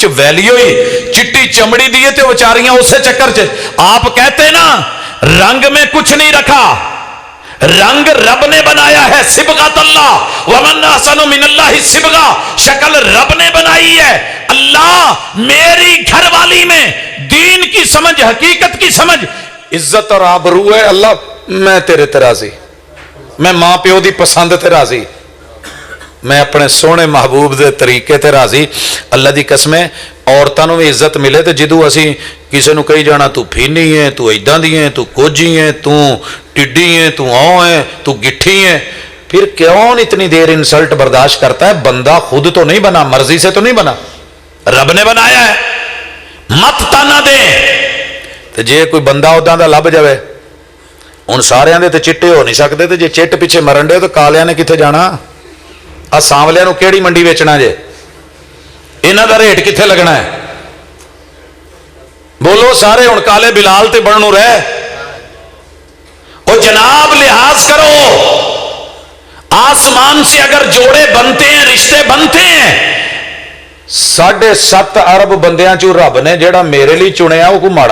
च वैल्यू ही चिट्टी चमड़ी दी है, तो बेचारियां उस चक्कर च। आप कहते ना रंग में कुछ नहीं रखा, रंग रब ने बनाया है। सिबगत अल्लाह वमन अहसनु मिनल्लाहि सिबगा, शक्ल रब ने बनाई है। अल्लाह मेरी घरवाली में दीन की समझ, हकीकत की समझ, इज्जत और आबरू है। अल्लाह मैं तेरे ते राजी, मैं मां प्यो की पसंद ते राजी, मैं अपने सोहने महबूब के तरीके ते राजी। अल्लाह की कसम है, औरतों भी इज्जत मिले। तो जदों असी किसी को कही जाना तू फीनी है, तू इदा दी है, तू कोजी है, तू टिड्डी है, तू औ है, तू गिट्ठी है, फिर क्यों इतनी देर इंसल्ट बर्दाश्त करता है? बंदा खुद तो नहीं बना, मर्जी से तो नहीं बना, रब ने बनाया है। मत ताना दे। तो जे कोई बंदा उदा दा लभ जाए, हुण सारियां दे ते चिट्टे हो नहीं सकते, तो जे चिट्ट पिछे मरन दे तो कालियां ने कित्थे जाना? आ सांवलियां नूं किहड़ी मंडी वेचना जे? इन्हां दा रेट कित्थे लगना है? बोलो सारे हुण काले बिलाल ते बननू रह। ओ जनाब लिहाज करो, आसमान से अगर जोड़े बनते हैं, रिश्ते बनते हैं, 7.5 अरब बंदियां चों रब ने जेड़ा मेरे लिए चुनिया वो कोई माड़ा